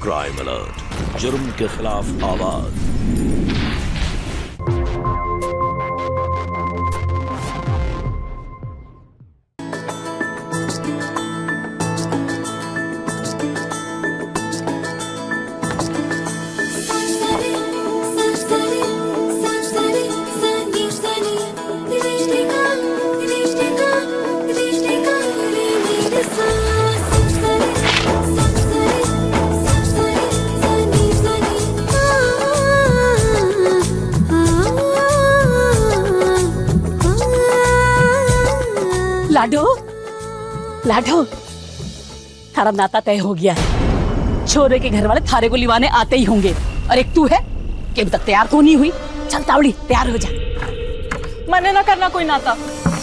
Crime alert, जुर्म के खिलाफ आवाज। लाडो, लाडो, थारा नाता तय हो गया है। छोरे के घर वाले थारे को लिवाने आते ही होंगे। और एक तू है कि अभी तक तैयार तो नहीं हुई। चल तावड़ी, तैयार हो जा। मने ना करना कोई नाता,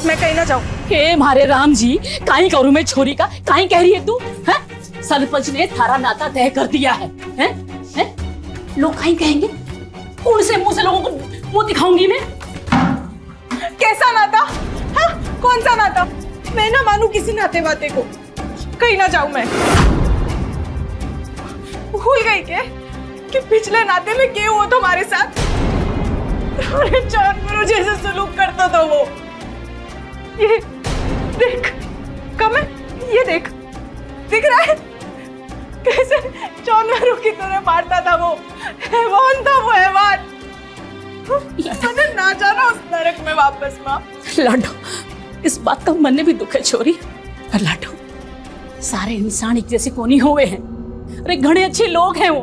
मैं कहीं ना जाऊँ। हे मारे राम जी, काई करूँ मैं छोरी का? काई कह रही है तू? हैं? सरपंच ने थारा नाता तय कर दिया है। हैं? हैं? लोग काई कहेंगे? कौन से मुंह से लोगों को मुंह दिखाऊंगी मैं? कैसा नाता? हाँ? कौन सा नाता? मैं ना मानू किसी नाते वाते को। कहीं ना जाऊं मैं। भूल गई क्या कि पिछले नाते में क्या हुआ तुम्हारे साथ? अरे जानवरों जैसे सलूक करता था वो। ये देख, कम है, ये देख, दिख रहा है कैसे जानवरों की तरह मारता था वो। हैवान था वो, हैवान। मैंने ना जाना उस नरक में वापस माँ। लाडो, इस बात का मन में भी दुख है छोरी। पर लाडो, सारे इंसान एक जैसे कोनी हुए हैं। अरे घने अच्छे लोग हैं वो,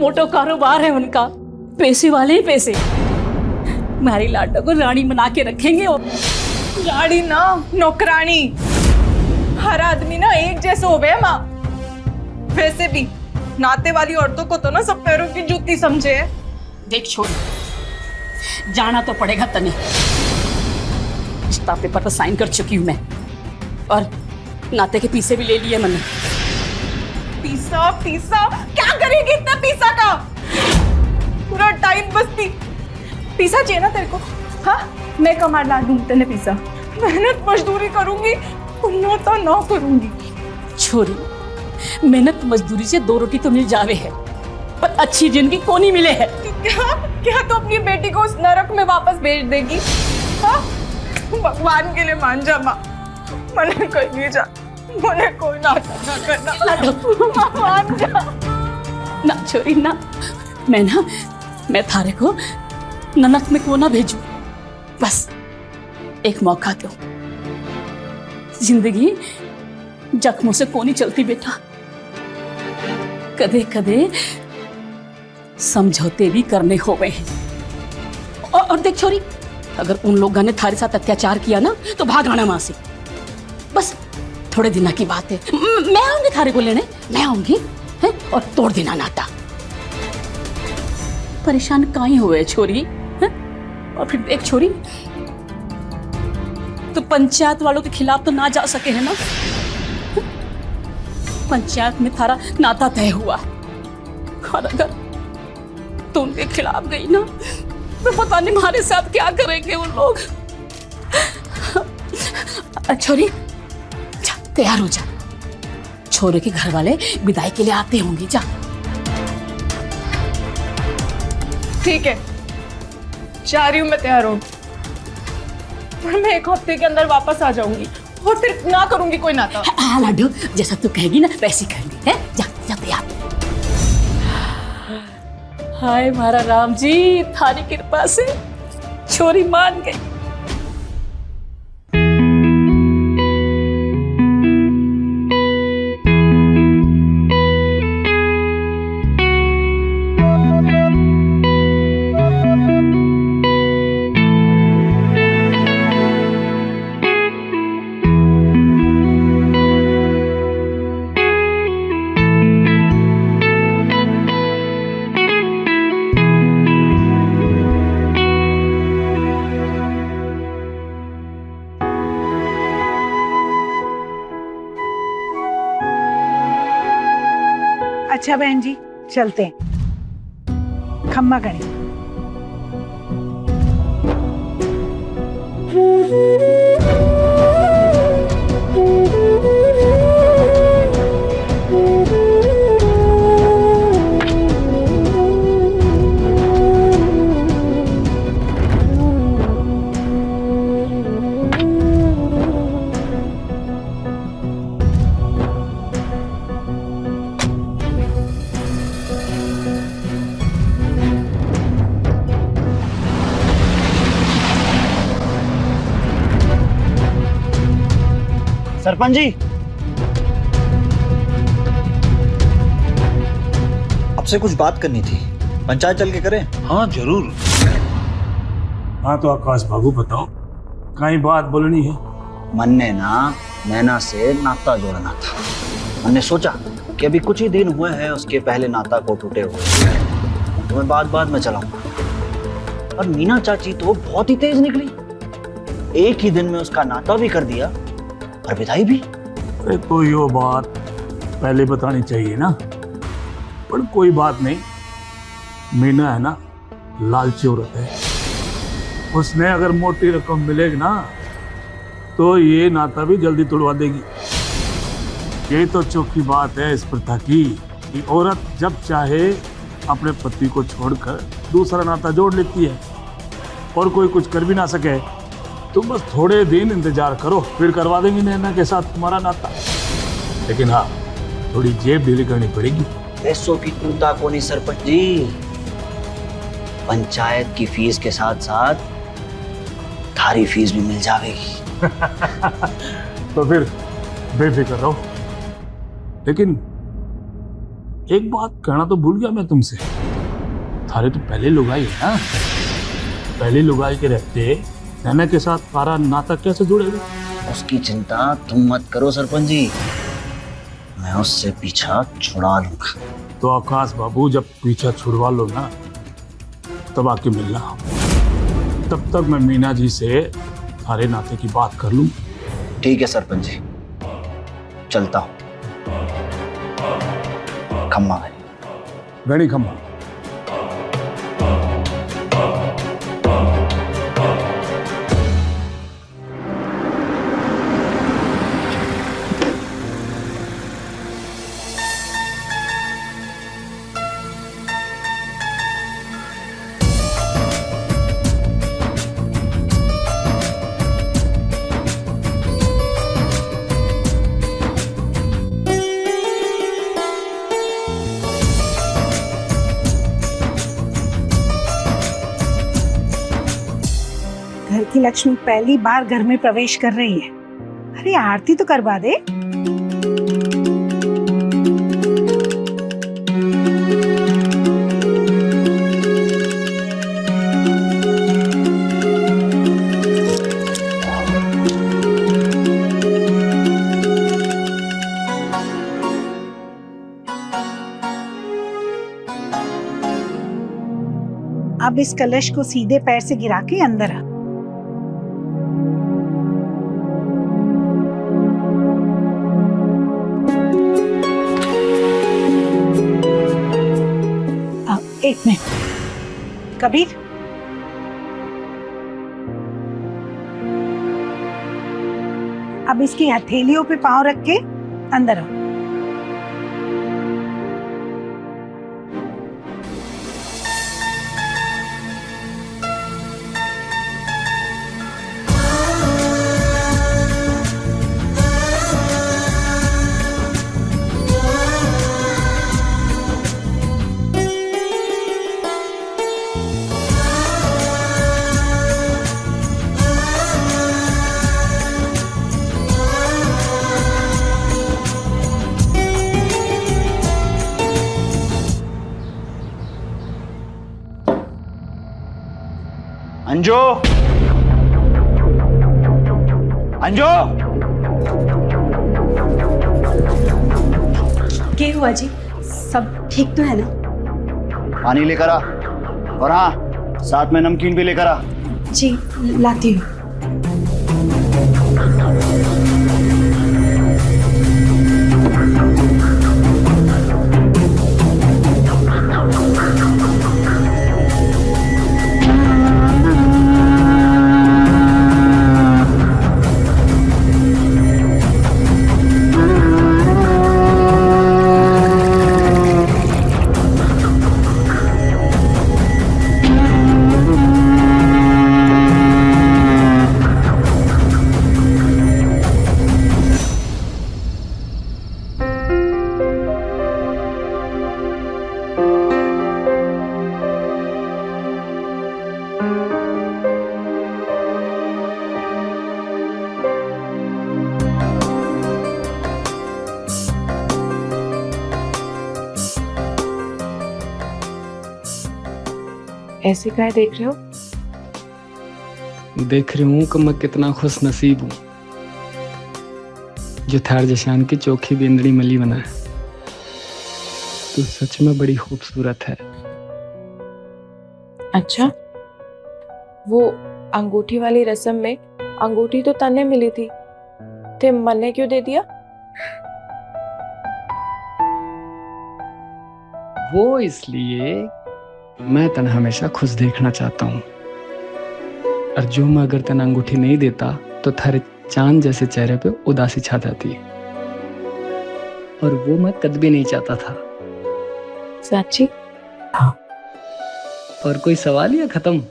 मोटो कारोबार है उनका, पैसे वाले ही पैसे। हमारी लाडो को रानी बना के रखेंगे वो। रानी ना, नौकरानी। हर आदमी ना एक जैसे हो गए माँ। वैसे भी नाते वाली औरतों को तो ना सब पैरों की जूती समझे है। देख छोरी, जाना तो पड़ेगा तने। रिश्ता पेपर पर साइन कर चुकी हूँ मैं, और नाते के पीसे भी ले लिए मैंने। पीसा पीसा क्या करेगी इतना पीसा का? पूरा टाइम बस्ती पीसा चाहिए ना तेरे को? हाँ, मैं कमा ला दूं तेने पीसा। मेहनत मजदूरी करूंगी, पुण्य तो ना करूंगी। छोरी, मेहनत मजदूरी से 2 रोटी तो मिल जावे है, पर अच्छी जिंदगी को नहीं मिले है। क्या क्या तो अपनी बेटी को उस नरक में वापस भेज देगी? हाँ, भगवान के लिए मान जा माँ। मने कहीं नहीं जा, मने कोई नाता ना करना। मान जा ना छोरी ना, मैं थारे को ननक में क्यों ना भेजू। बस एक मौका दो। जिंदगी जख्मों से कौन नहीं चलती बेटा। कदे कदे समझौते भी करने होवे हैं। और देख छोरी, अगर उन लोगों ने थारे साथ अत्याचार किया ना तो भाग आना वहां से। बस थोड़े दिनों की बात है। मैं आऊंगी थारे को लेने, मैं आऊंगी है, और तोड़ देना नाता। परेशान काहे हुए छोरी है? और फिर एक छोरी तो पंचायत वालों के खिलाफ तो ना जा सके है ना। पंचायत में थारा नाता तय हुआ, और अगर तो उनके खिलाफ गई ना तो पता नहीं हमारे साथ क्या करेंगे वो लोग। छोरी जा, तैयार हो जा। छोरे के घर वाले विदाई के लिए आते होंगे। जा। ठीक है, जा रही हूँ मैं, तैयार हूँ। पर मैं 1 हफ्ते के अंदर वापस आ जाऊंगी और फिर ना करूंगी कोई नाता। हाँ लाडू, जैसा तू कहेगी ना वैसे कहेंगे। है जा, जा तैयार। हाय मारा राम जी, थारी कृपा से छोरी मान गई। अच्छा बहन जी, चलते हैं। खम्मा गणी। सरपंच जी, आपसे कुछ बात करनी थी, पंचायत चल के करें? हाँ जरूर। हाँ तो आकाश बाबू बताओ, कहीं बात बोलनी है? मन ने ना नैना से नाता जोड़ना था। मैंने सोचा कि अभी कुछ ही दिन हुए हैं उसके पहले नाता को टूटे हुए, तो मैं बाद में चलाऊंगा। और मीना चाची तो बहुत ही तेज निकली, एक ही दिन में उसका नाता भी कर दिया और विदाई भी। अरे तो यो बात पहले बतानी चाहिए ना, पर कोई बात नहीं। मीना है ना लालची औरत है, उसने अगर मोटी रकम मिलेगी ना तो ये नाता भी जल्दी तोड़वा देगी। ये तो चौकी बात है इस प्रथा की कि औरत जब चाहे अपने पति को छोड़कर दूसरा नाता जोड़ लेती है और कोई कुछ कर भी ना सके। तुम बस थोड़े दिन इंतजार करो, फिर करवा देंगे नैना के साथ तुम्हारा नाता। लेकिन हाँ, थोड़ी जेब ढीली करनी पड़ेगी। पैसों की चिंता को नहीं सरपंच जी, पंचायत की फीस के साथ साथ थारी फीस भी मिल जाएगी। तो फिर बेफिक्र रहो। लेकिन एक बात कहना तो भूल गया मैं तुमसे, थारे तो पहले लुगाई है ना, पहले लुगाई के रहते नैना के साथ तारा नाता कैसे जुड़ेगा? उसकी चिंता तुम मत करो सरपंच जी, मैं उससे पीछा छुड़ा लूंगा। तो आकाश बाबू जब पीछा छुड़वा लो ना तब आके मिलना, तब तक मैं मीना जी से थारे नाते की बात कर लूं। ठीक है सरपंच जी, चलता हूं। खम्मा है गणी खम्मा। घर की लक्ष्मी पहली बार घर में प्रवेश कर रही है। अरे आरती तो करवा दे। अब इस कलश को सीधे पैर से गिरा के अंदर आ। एक मिनट कबीर, अब इसकी हथेलियों पे पांव रख के अंदर आओ। अंजो, अंजो, क्या हुआ जी? सब ठीक तो है ना? पानी लेकर आ, और हाँ साथ में नमकीन भी लेकर आ। जी लाती हूँ। ऐसे काहे देख रहे हो? देख रही हूँ कि मैं कितना खुश नसीब हूँ जो थार जशान की चोखी बेंदड़ी मली बना है। तू सच में बड़ी खूबसूरत है। अच्छा, वो अंगूठी वाली रस्म में अंगूठी तो तन्ने मिली थी, ते मन ने क्यों दे दिया? वो इसलिए मैं तन्हें हमेशा खुश देखना चाहता हूँ, और जो मैं अगर तन्हें अंगूठी नहीं देता तो थारे चांद जैसे चेहरे पे उदासी छा जाती है, और वो मैं कद भी नहीं चाहता था। सच्ची? हाँ। और कोई सवाल या खत्म?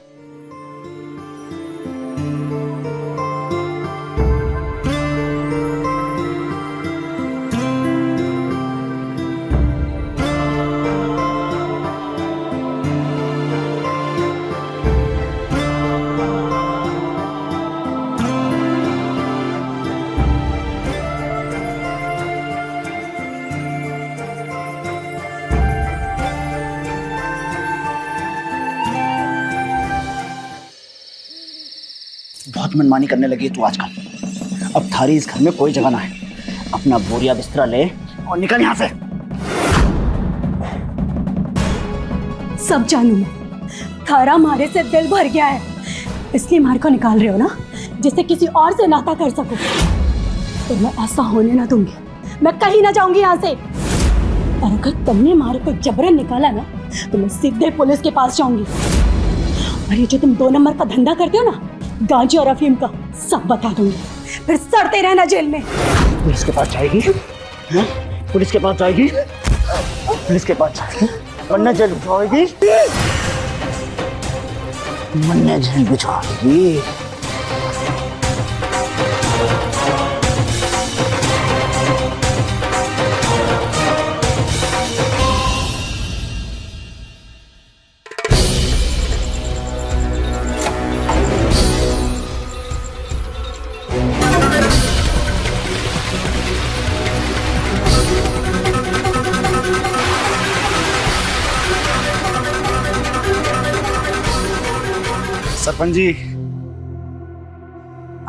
बहुत मनमानी करने लगी है तू आजकल। अब थारी इस घर में कोई जगह ना है। अपना बोरिया बिस्तरा ले और निकल यहाँ से। सब जानू मैं, थारा मारे से दिल भर गया है, इसलिए मार को निकाल रहे हो ना, जिससे किसी और से नाता कर सको। तो मैं ऐसा होने ना दूंगी, मैं कहीं ना जाऊंगी यहाँ से। और अगर तुमने मारे को जबरन निकाला ना, तो मैं सीधे पुलिस के पास जाऊंगी। और ये जो तुम 2 नंबर का धंधा करते हो ना, गांजे और अफीम का, सब बता दूंगी, फिर सड़ते रहना जेल में। पुलिस के पास जाएगी? हाँ? पुलिस के पास जाएगी? पुलिस के पास जाएगी वरना जेल भिजवाएगी। वरना जेल भिजवाएगी। सरपंच जी,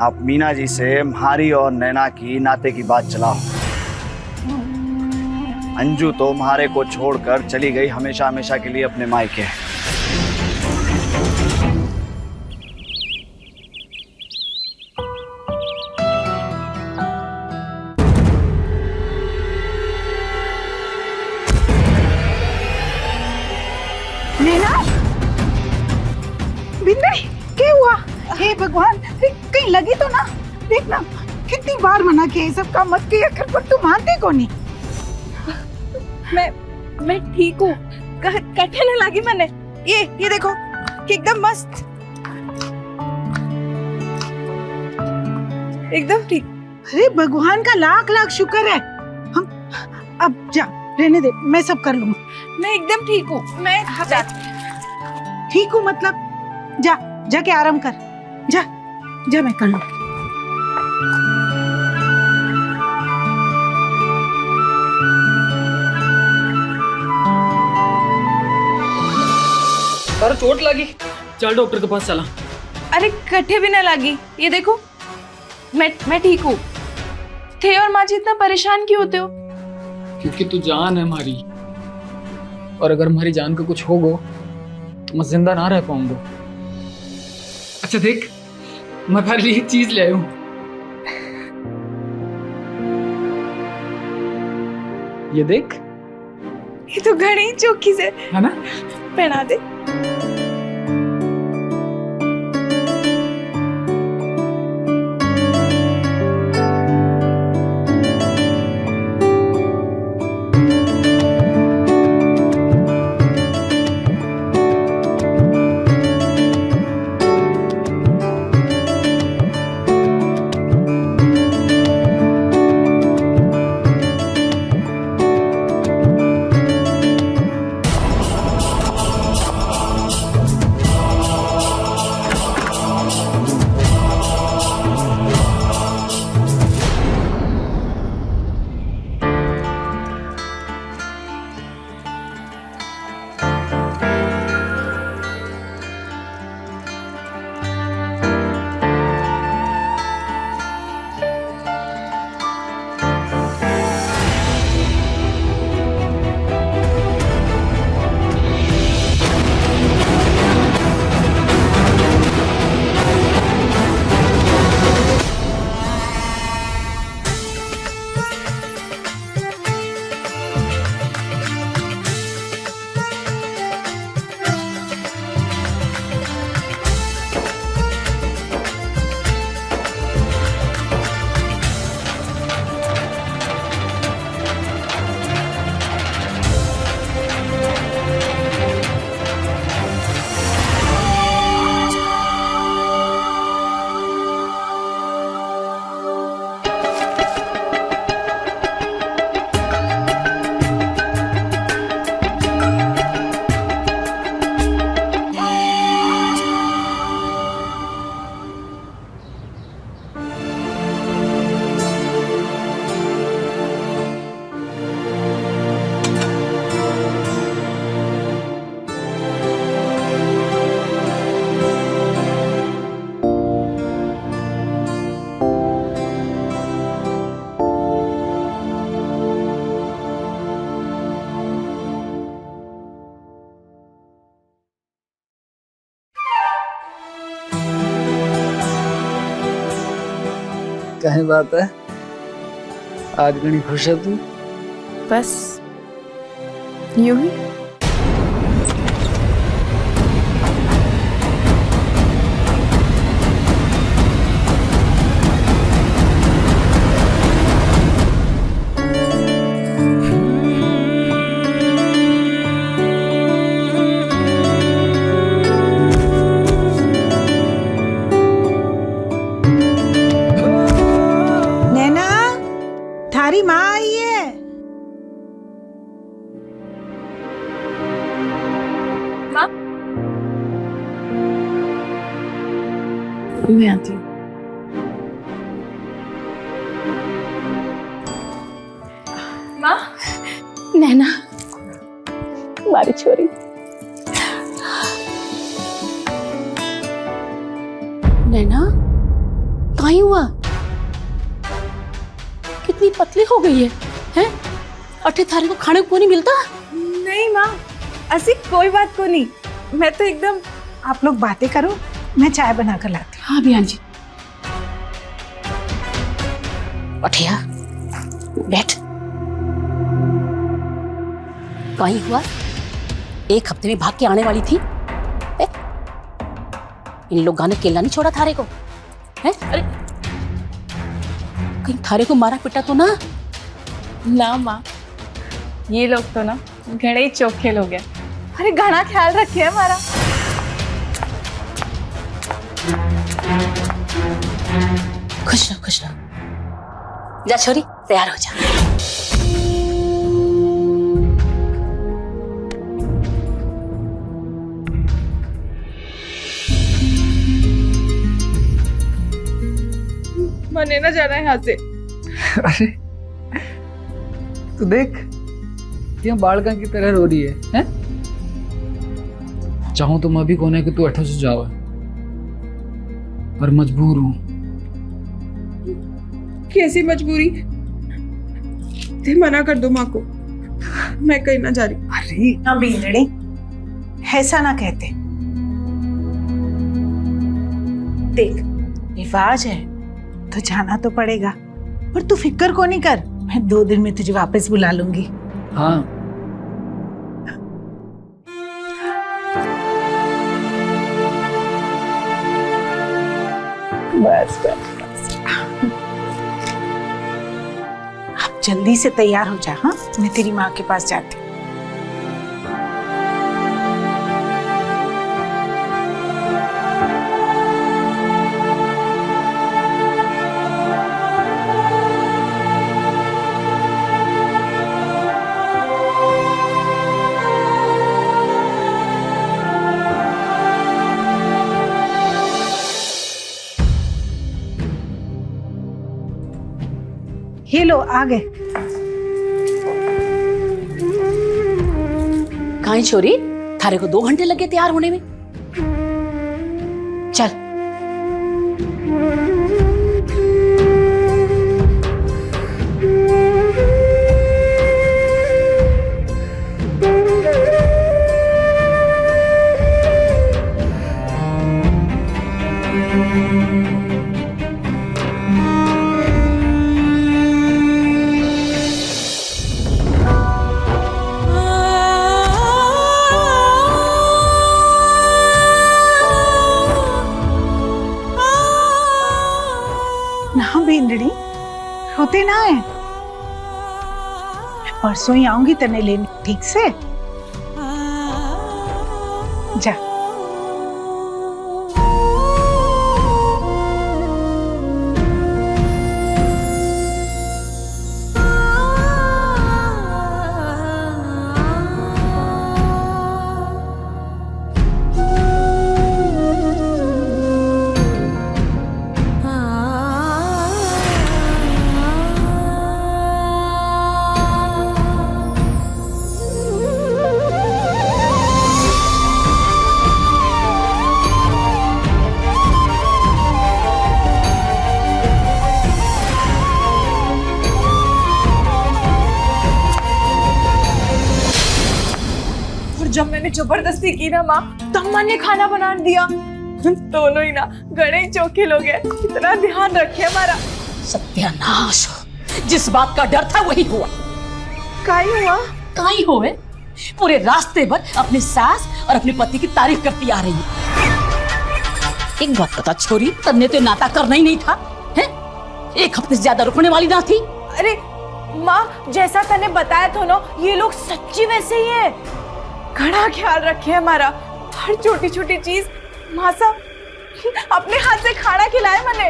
आप मीना जी से म्हारी और नैना की नाते की बात चलाओ। अंजू तो म्हारे को छोड़कर चली गई हमेशा हमेशा के लिए अपने मायके। नैना, बिंदई, क्या हुआ? हे भगवान, कहीं लगी तो ना? देखना, कितनी बार मना किया ये सब काम मत किया कर, पर तू मानते को नहीं। मैं ठीक हूँ, कटे न लगी मैंने। ये देखो कि एकदम मस्त, एकदम ठीक। अरे भगवान का लाख लाख शुक्र है। हम अब जा, रहने दे, मैं सब कर लूंगा। मैं एकदम ठीक हूँ। मैं ठीक हूँ मतलब? जा, जाके आराम कर। जा, जा, मैं कर लूँ। अरे चोट लगी, चल डॉक्टर के पास चला। अरे कटे भी न लगी, ये देखो मैं ठीक हूँ। थे और माँ जी इतना परेशान क्यों होते हो? क्योंकि तू जान है हमारी, और अगर हमारी जान को कुछ होगा तो मैं जिंदा ना रह पाऊंगा। अच्छा देख, मैं तेरे लिए एक चीज ले आया हूँ। ये देख, ये तो घड़ी चौकी से है ना? पहना दे। कहीं बात है, आज घनी खुश है तू? बस यूं ही। नैना, थारी माँ आई है। मैं आती हूँ। माँ, नैना, हमारी छोरी। नैना, कहीं हुआ? कितनी पतली हो गई है, हैं? अठे थारे को खाने को नहीं मिलता? नहीं माँ, ऐसी कोई बात को नहीं। मैं तो एकदम। आप लोग बातें करो, मैं चाय बना कर लाती हूँ। हाँ बियान जी। अठिया, बैठ। कहीं हुआ? एक हफ्ते में भाग के आने वाली थी। इन लोगों ने केला नहीं छोड़ा थारे को, हैं? अरे कहीं थारे को मारा पिटा तो ना? ना माँ, ये लोग तो ना घणे ही चोखे लोग हैं। अरे घना ख्याल रखे हमारा। खुश रहो, खुश रहो। जा छोरी, तैयार हो जा। मने ना जाना है यहाँ से। अरे तू देख, ये बालका की तरह रो रही है? चाहूं तो मैं भी कोने कि तू अठो से जाओ, पर मजबूर हूं। कैसी मजबूरी? ते मना कर दो माँ को, मैं कहीं ना जा रही। अरे ना बीनड़ी, ऐसा ना कहते। देख, रिवाज है तो जाना तो पड़ेगा, पर तू फिक्र को नहीं कर। मैं 2 दिन में तुझे वापस बुला लूंगी। हाँ, बस बस। आप जल्दी से तैयार हो जा। हाँ, मैं तेरी माँ के पास जाती हूँ। ये लो, आ गए। कहीं छोरी, थारे को 2 घंटे लगे तैयार होने में। चल। ना बीनड़ी, रोते ना है। परसों ही आऊंगी तने लेने, ठीक से? जा। जब मैंने जबरदस्ती की ना माँ, तब माँ ने खाना बना दिया। दोनों ही ना घणे ही चोखे लोग हैं। इतना ध्यान रखे हमारा। सत्यानाश हो। जिस बात का डर था वही हुआ। काई हुआ? काई होए? पूरे रास्ते भर अपनी सास और अपने पति की तारीफ करती आ रही है। एक बात बता छोरी, तन्ने तो नाता करना ही नहीं था, हैं? एक हफ्ते से ज्यादा रुकने वाली ना थी। अरे माँ, जैसा तने बताया था ना, ये लोग सच्ची वैसे ही है। घना ख्याल रखे हमारा, हर छोटी छोटी चीज। माँ साहब अपने हाथ से खाना खिलाए मैंने।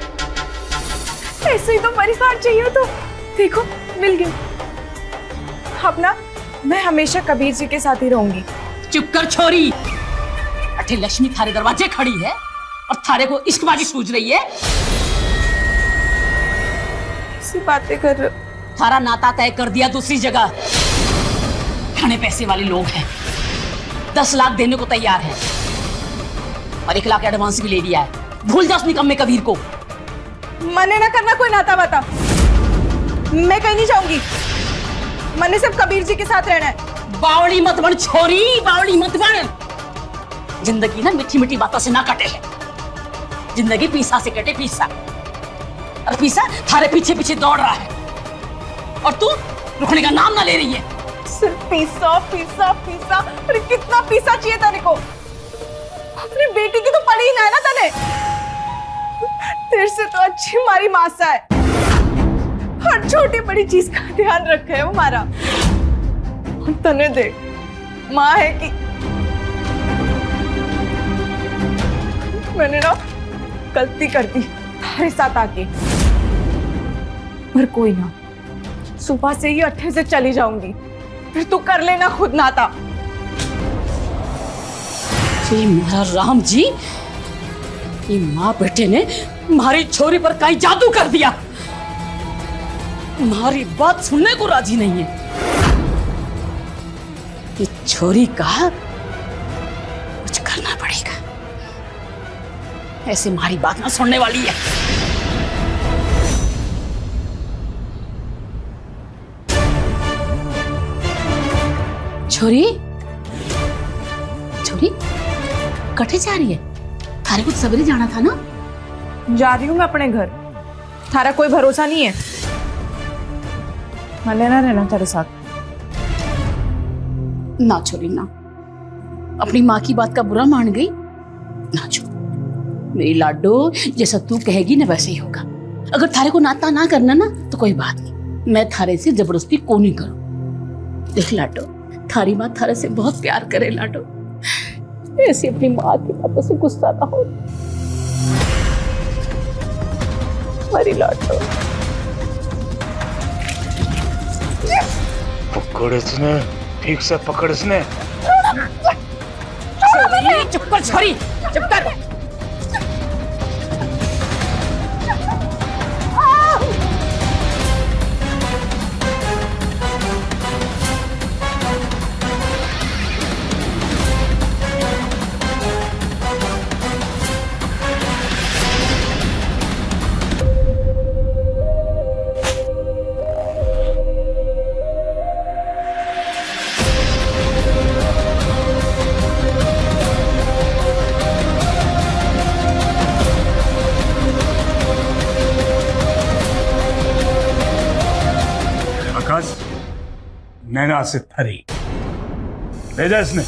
ऐसे ही तो परिवार चाहिए। तो देखो मिल गया। अपना मैं हमेशा कबीर जी के साथ ही रहूंगी। चुप कर छोरी। अठे लक्ष्मी थारे दरवाजे खड़ी है और थारे को इश्कबाजी सूझ रही है। ऐसी बातें कर रहे हो। थारा नाता तय कर दिया दूसरी जगह। घने पैसे वाले लोग हैं, 10 लाख देने को तैयार है और 1 लाख एडवांस भी ले लिया है। भूल जा उस निकम्मे कबीर को। मने ना करना कोई नाता वाता। मैं कहीं नहीं जाऊंगी। मने सिर्फ कबीर जी के साथ रहना है। बावड़ी मत बन छोरी, बावड़ी मत बन। जिंदगी ना मीठी मीठी बातों से ना कटे है। जिंदगी पीसा से कटे, पीसा। और पीसा थारे पीछे पीछे दौड़ रहा है और तू रुकने का नाम ना ले रही है। सिर्फ पीसा पीसा पीसा। अरे कितना पीसा चाहिए तेरे को? अपनी बेटी की तो पड़ी ही ना है ना तने। तेरे से तो अच्छी हमारी मासा है। हर छोटी बड़ी चीज का ध्यान रखे है वो हमारा। तने देख, माँ है कि मैंने ना गलती कर दी तुम्हारे साथ आके। पर कोई ना, सुबह से ही अट्ठे से चली जाऊंगी। फिर तू कर लेना खुद नाता। ये मेरा राम जी, ये माँ बेटे ने हमारी छोरी पर कहीं जादू कर दिया। हमारी बात सुनने को राजी नहीं है। ये छोरी का कुछ करना पड़ेगा। ऐसे हमारी बात ना सुनने वाली है। छोरी, छोरी कटे जा रही है? थारे कुछ सवेरे जाना था ना? जा रही हूँ मैं अपने घर। थारा कोई भरोसा नहीं है। मने ना रहना तेरे साथ। ना छोरी ना, अपनी माँ की बात का बुरा मान गई ना। छोड़ मेरी लाडो, जैसा तू कहेगी ना वैसे ही होगा। अगर थारे को नाता ना करना ना तो कोई बात नहीं, मैं थारे से जबरदस्ती को नहीं करूं। देख लाडो, थारी माँ थारे से बहुत प्यार करे लाडो। ऐसी अपनी माँ की बातों से गुस्सा ना हो हमारी लाडो। पकड़ इसने, ठीक से पकड़ इसने। चुप कर छोरी, चुप कर। नैना से थरी ले जा इसने।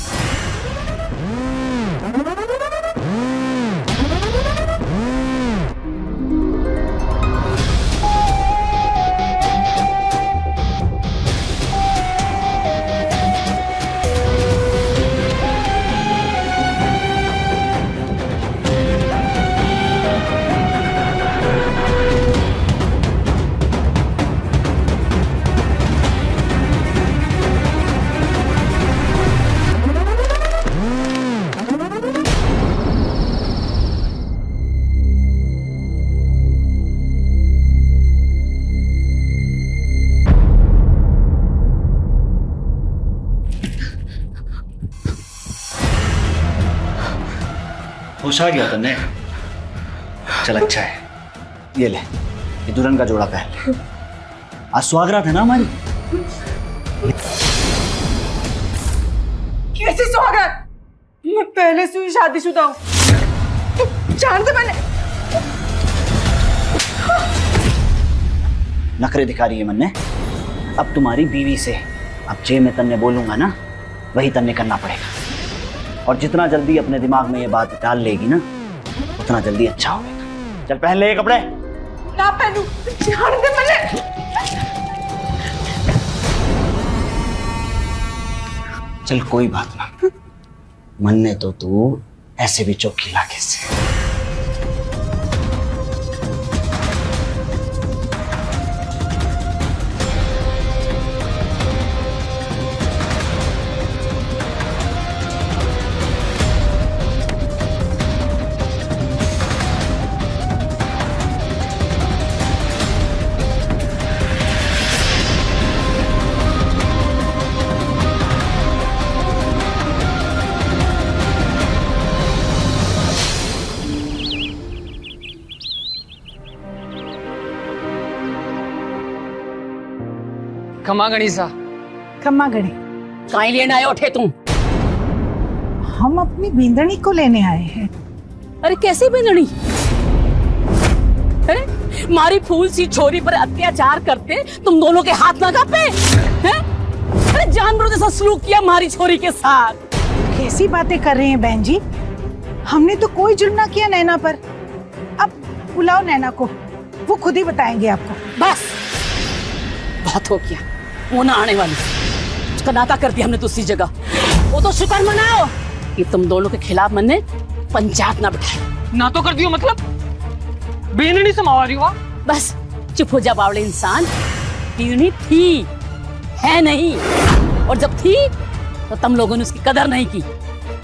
होश आ गया तन्ने? चल अच्छा है, ये ले, ये दुल्हन का जोड़ा पहन। आज सुहागरात है ना हमारी। कैसे सुहागरात? मैं पहले से ही शादीशुदा हूँ। तू जानते मैंने नखरे दिखा रही है मन्ने। अब तुम्हारी बीवी से अब जे मैं तन्ने बोलूंगा ना वही तन्ने करना पड़ेगा। और जितना जल्दी अपने दिमाग में ये बात डाल लेगी ना उतना जल्दी अच्छा होगा। चल पहन ले ये कपड़े। ना पहनू, जान दे मुझे। चल कोई बात ना, मन्ने तो तू ऐसे भी चौकी लाके से। खमा गणिसा। खम्मा गणे, काहे लेने आए उठे तुम? हम अपनी बींदनी को लेने आए हैं। अरे कैसे बिंदनी? अरे मारी फूल सी छोरी पर अत्याचार करते तुम दोनों के हाथ ना कांपे हैं? अरे जानवरों जैसा सलूक किया मारी छोरी के साथ। कैसी बातें कर रहे हैं बहन जी? हमने तो कोई जुर्म ना किया नैना पर। अब बुलाओ नैना को, वो खुद ही बताएंगे आपको। बस बहुत हो गया, वो ना आने वाली। उसका नाता कर दिया हमने दूसरी जगह। वो तो शुक्र मनाओ कि तुम दोनों के खिलाफ मैंने पंचायत ना बिठाई। ना तो कर दियो मतलब बेननी से मावा रही हो। बस चुप हो जा बावड़े इंसान। पीढ़ी थी, है नहीं, और जब थी तो तुम लोगों ने उसकी कदर नहीं की।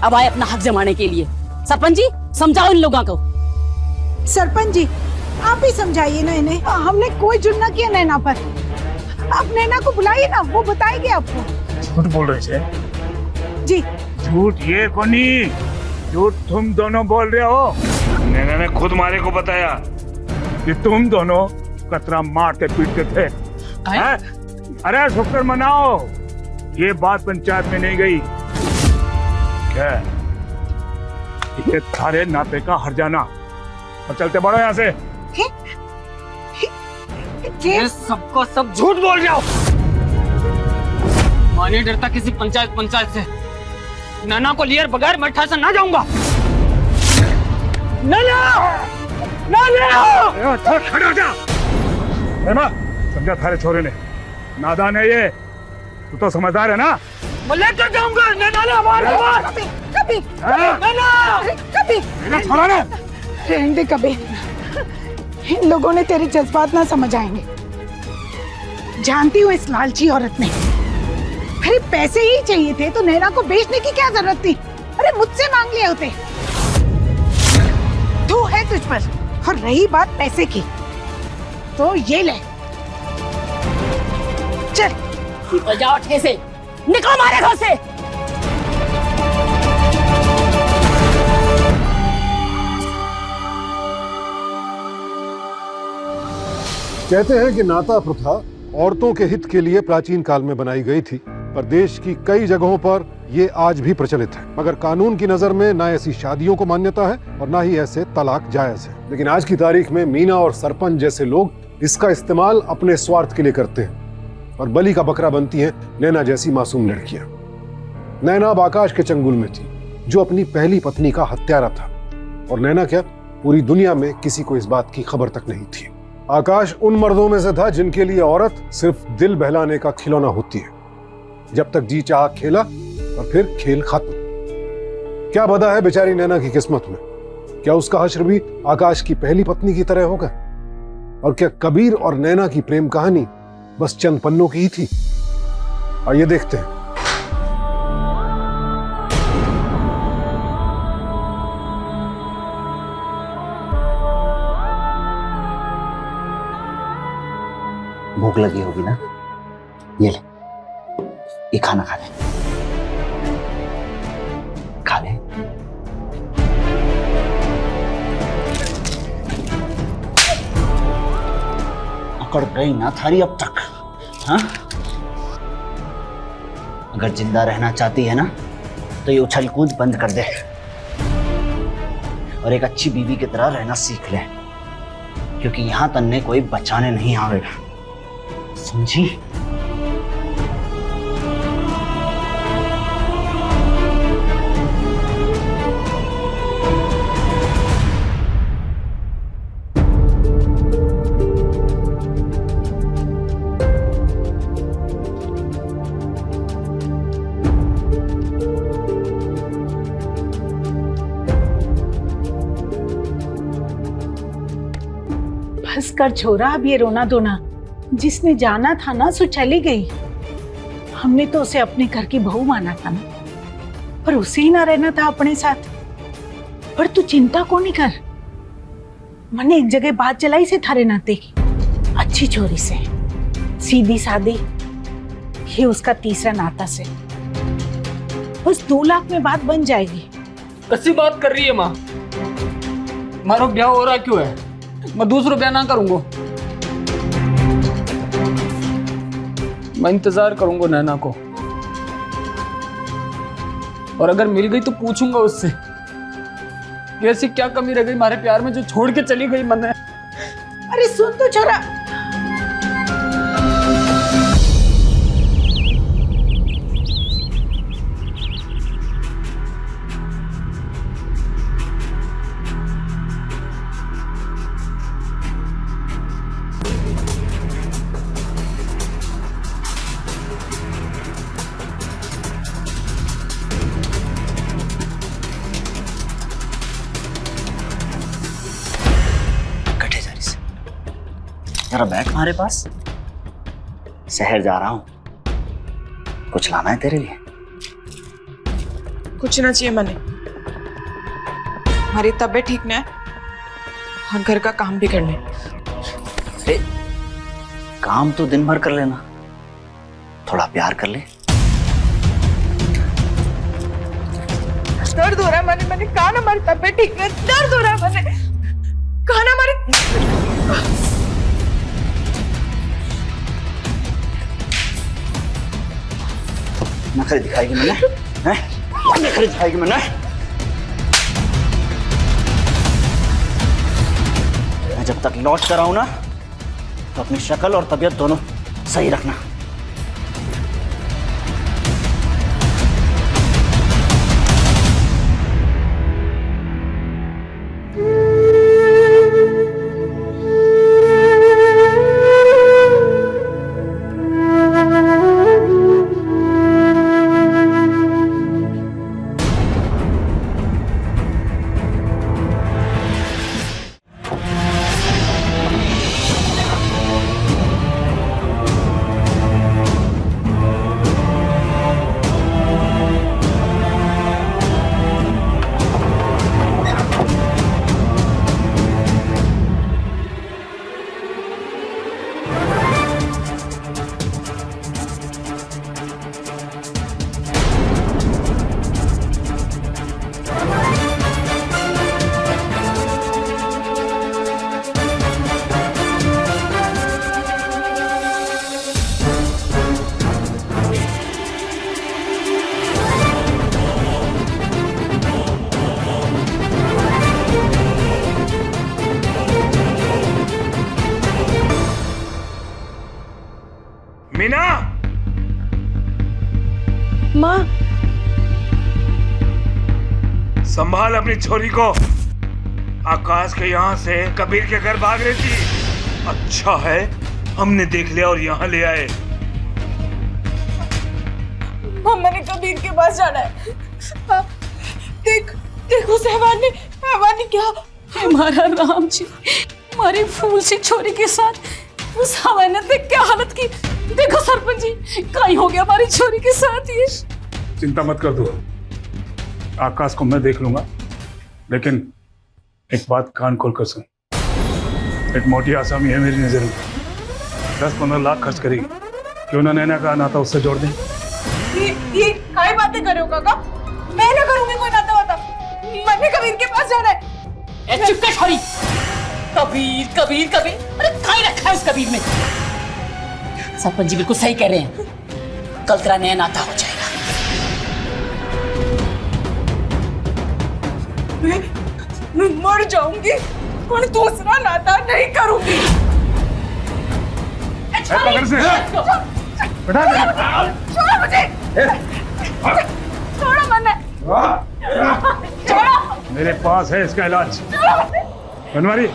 अब आए अपना हक जमाने के लिए। सरपंच जी समझाओ इन लोगों को। सरपंच जी आप ही समझाइए ना इन्हें। हमने कोई जुर्म ना किया नैना पर। आप नैना को बुलाइए ना, वो बताएगी आपको। झूठ बोल रहे थे जी। झूठ ये कोनी, झूठ तुम दोनों बोल रहे हो। नैना ने खुद मारे को बताया कि तुम दोनों कतरा मारते पीटते थे। हैं? अरे शुक्र मनाओ ये बात पंचायत में नहीं गई। क्या ये थारे नाते का हर्जाना। और चलते बढ़ो यहाँ से। ये सबको सब झूठ बोल रहे हो। मैं नहीं डरता किसी पंचायत से। नैना को लिए बगैर मैं ठा से ना जाऊंगा। खड़े हो जा। समझा थारे छोरे ने, नादान है ये। तू तो समझदार है ना। मैं लेकर जाऊंगा नैना ने हमारे कभी छोरा ने रहने दे। कभी इन लोगों ने तेरे जज्बात ना समझ आएंगे। जानती हूँ इस लालची औरत ने, अरे पैसे ही चाहिए थे तो नैना को बेचने की क्या जरूरत थी? अरे मुझसे मांग लिए होते। तू है तुझ पर। और रही बात पैसे की तो ये ले, चल निकल जाओ ठे से, निकलो हमारे घर से। कहते हैं कि नाता प्रथा औरतों के हित के लिए प्राचीन काल में बनाई गई थी, पर देश की कई जगहों पर ये आज भी प्रचलित है। मगर कानून की नजर में ना ऐसी शादियों को मान्यता है और ना ही ऐसे तलाक जायज है। लेकिन आज की तारीख में मीना और सरपंच जैसे लोग इसका इस्तेमाल अपने स्वार्थ के लिए करते हैं और बलि का बकरा बनती हैं नैना जैसी मासूम लड़कियां। नैना अब आकाश के चंगुल में थी, जो अपनी पहली पत्नी का हत्यारा था। और नैना क्या, पूरी दुनिया में किसी को इस बात की खबर तक नहीं थी। आकाश उन मर्दों में से था जिनके लिए औरत सिर्फ दिल बहलाने का खिलौना होती है। जब तक जी चाह खेला और फिर खेल खत्म। क्या बता है बेचारी नैना की किस्मत में? क्या उसका हश्र भी आकाश की पहली पत्नी की तरह होगा? और क्या कबीर और नैना की प्रेम कहानी बस चंद पन्नों की ही थी? आइए देखते हैं। भूख लगी होगी ना, ये ले, ये खाना खा ले, खा ले। अकड़ गई ना थारी अब तक, हाँ? अगर जिंदा रहना चाहती है ना तो ये उछल कूद बंद कर दे और एक अच्छी बीवी की तरह रहना सीख ले, क्योंकि यहां तन्ने कोई बचाने नहीं आवेगा। समझी? बस कर छोरा, अब ये रोना धोना। जिसने जाना था ना सो चली गई। हमने तो उसे अपने घर की बहू माना था ना, पर उसे ही ना रहना था अपने साथ। पर तू चिंता को नहीं कर, मैंने एक जगह बात चलाई से थारे नाते की, अच्छी छोरी से, सीधी सादी। ये उसका तीसरा नाता से, बस 2 लाख में बात बन जाएगी। कैसी बात कर रही है माँ? मारो ब्याह हो रहा क्यों है? मैं दूसरा ब्याह ना करूंगा। मैं इंतजार करूंगा नैना को, और अगर मिल गई तो पूछूंगा उससे कि ऐसी क्या कमी रह गई हमारे प्यार में जो छोड़ के चली गई मन है। अरे सुन तो छोरा, जरा बैठ हमारे पास। शहर जा रहा हूं, कुछ लाना है तेरे लिए? कुछ ना चाहिए मने, हमारी तबीयत ठीक ना है और घर का काम भी करने। अरे काम तो दिन भर कर लेना, थोड़ा प्यार कर ले। दर्द हो रहा है मने, मैंने कहा ना हमारी तबीयत ठीक नहीं है। दर्द हो रहा है मैंने कहा ना हमारी। नखरे दिखाएगी मैंने, हैं? नखरे दिखाएगी मैंने। मैं जब तक लौट कर आऊं ना, तो अपनी शक्ल और तबीयत दोनों सही रखना। मीना, माँ, संभाल अपनी छोरी को। आकाश के यहाँ से कबीर के घर भाग रही थी। अच्छा है हमने देख लिया और यहाँ ले आए। मैंने कबीर के पास जाना है। देख देखो सहवान ने क्या। हमारा राम जी हमारी फूल सी छोरी के साथ उस हवाने ने क्या हालत की। देखो सरपंच जी, काई हो गया हमारी छोरी के साथ ये। चिंता मत कर दो, आकाश को मैं देख लूंगा। लेकिन एक बात कान खोल कर सुन, एक मोटी आसामी है मेरी नजर में। 10-15 लाख खर्च करेगी, क्यों ना नैना का नाता उससे जोड़ दें। ये काय बातें कर रहे हो काका? मैं ना करूंगी कोई नाता वाता। मैंने कबीर के पास जाना है। ए चुप कर छोरी। कबीर कबीर कबीर, अरे काई रखा है उस कबीर में। सरपंच जी बिल्कुल सही कह रहे हैं, कल तेरा नया नाता हो जाएगा। मैं मर जाऊंगी पर दूसरा नाता नहीं करूंगी। पकड़ से बैठा दे। छोड़ो मुझे, छोड़ो मैंने, छोड़ो, मेरे पास है इसका इलाज। बनवारी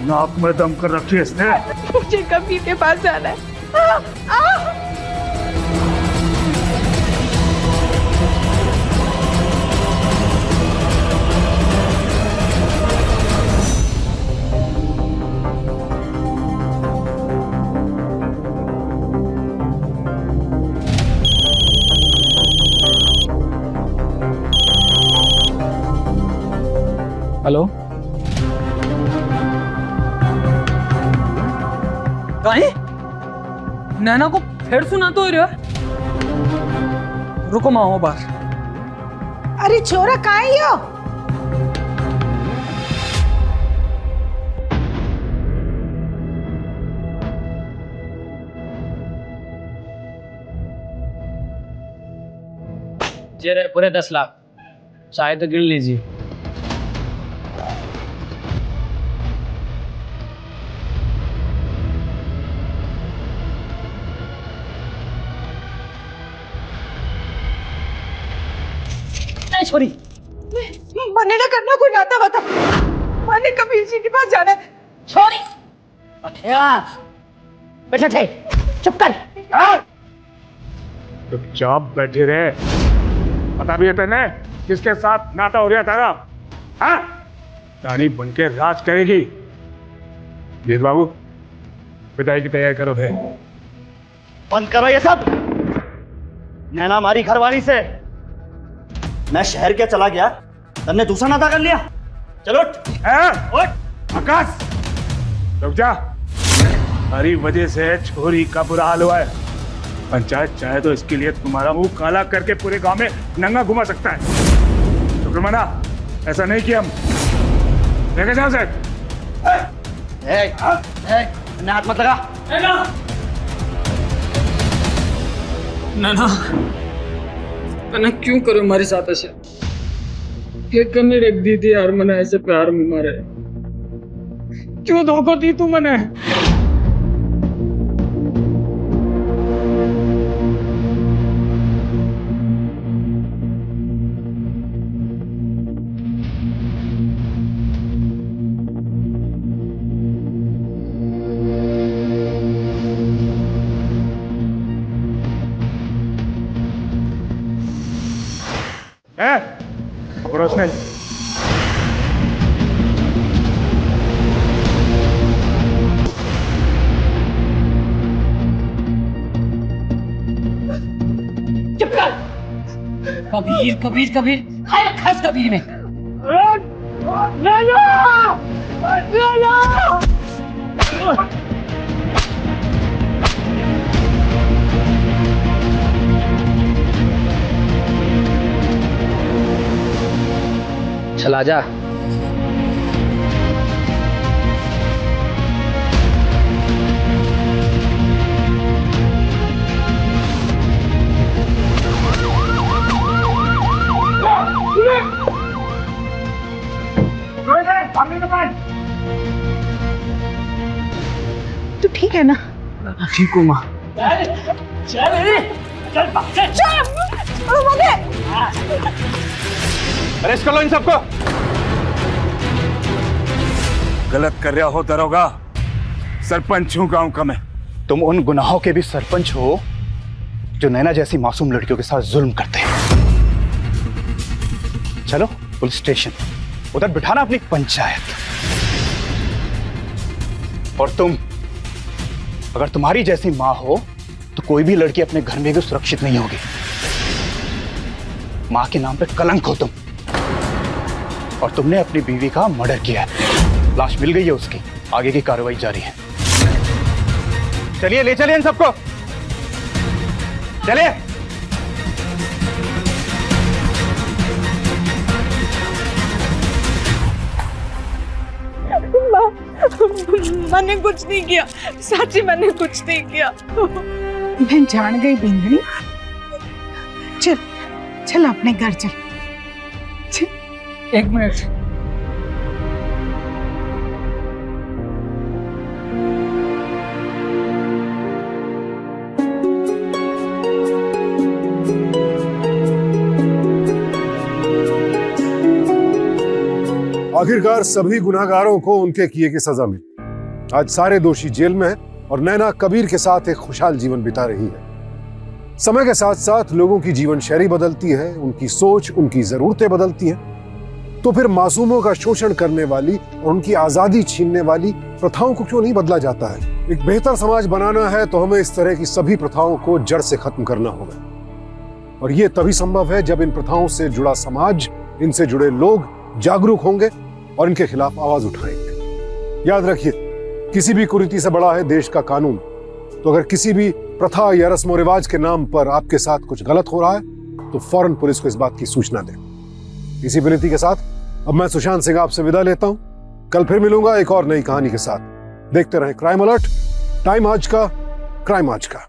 नाक में दम कर रखी है इसने। मुझे कबीर के पास जाना है। हेलो, कहीं नैना को फिर सुना तो रहा है। रुको माँ हो बाहर। अरे छोरा कहाँ है यो? जे रहे पूरे 10 लाख, चाहे तो गिन लीजिए। छोरी, मैंने ना करना कोई नाता वाता, मैंने कबीर जी के पास जाना है। छोरी बैठे थे, चुप कर। चुपचाप बैठे रहे। पता भी है तेने किसके साथ नाता हो रहा तारा? हाँ, रानी बनके राज करेगी। जीत बाबू, विदाई की तैयारी करो। है बंद करो ये सब। नैना हमारी घरवाली से, मैं शहर क्या चला गया, तुमने दूसरा नाता कर लिया। चलो उठ। आकाश, रुक जा। हमारी वजह से छोरी का बुरा हाल हुआ है। पंचायत चाहे तो इसके लिए तुम्हारा मुंह काला करके पूरे गांव में नंगा घुमा सकता है। शुक्रमाना, ऐसा नहीं किया हम। लेके जाओ सर। हाथ मत लगा। नैना, मैंने क्यों करो हमारे साथ ऐसे? ये कमी रख दी थी यार, मैंने ऐसे प्यार में मारे। क्यों धोखा दी तू मैंने? पकड़ो उसने। चुप कर। कबीर कबीर कबीर, खाए खास कबीर में। चला जा। तू ठीक है ना? ठीक हूँ माँ। अरेस्ट कर लो इन सबको। गलत कर रहा हो दरोगा, सरपंच हूँ गांव का मैं। तुम उन गुनाहों के भी सरपंच हो जो नैना जैसी मासूम लड़कियों के साथ जुल्म करते हैं। चलो पुलिस स्टेशन, उधर बिठाना अपनी पंचायत। और तुम, अगर तुम्हारी जैसी मां हो तो कोई भी लड़की अपने घर में भी सुरक्षित नहीं होगी। मां के नाम पे कलंक हो तुम। और तुमने अपनी बीवी का मर्डर किया है। लाश मिल गई है उसकी, आगे की कार्रवाई जारी है। चलिए ले चलिए इन सबको, चलिए। मैंने कुछ नहीं किया, साची मैंने कुछ नहीं किया। मैं जान गई बिंदनी। चल चल अपने घर चल। एक मिनट, आखिरकार सभी गुनाहगारों को उनके किए की सजा मिली। आज सारे दोषी जेल में हैं और नैना कबीर के साथ एक खुशहाल जीवन बिता रही है। समय के साथ साथ लोगों की जीवन शैली बदलती है, उनकी सोच, उनकी जरूरतें बदलती हैं। तो फिर मासूमों का शोषण करने वाली और उनकी आजादी छीनने वाली प्रथाओं को क्यों नहीं बदला जाता है? एक बेहतर समाज बनाना है तो हमें इस तरह की सभी प्रथाओं को जड़ से खत्म करना होगा। और यह तभी संभव है जब इन प्रथाओं से जुड़ा समाज, इनसे जुड़े लोग जागरूक होंगे और इनके खिलाफ आवाज उठाएंगे। याद रखिए, किसी भी कुरीति से बड़ा है देश का कानून। तो अगर किसी भी प्रथा या रस्म और रिवाज के नाम पर आपके साथ कुछ गलत हो रहा है तो फौरन पुलिस को इस बात की सूचना दें। इसी विनती के साथ अब मैं सुशांत सिंह आपसे विदा लेता हूं। कल फिर मिलूंगा एक और नई कहानी के साथ। देखते रहें क्राइम अलर्ट, टाइम आज का, क्राइम आज का।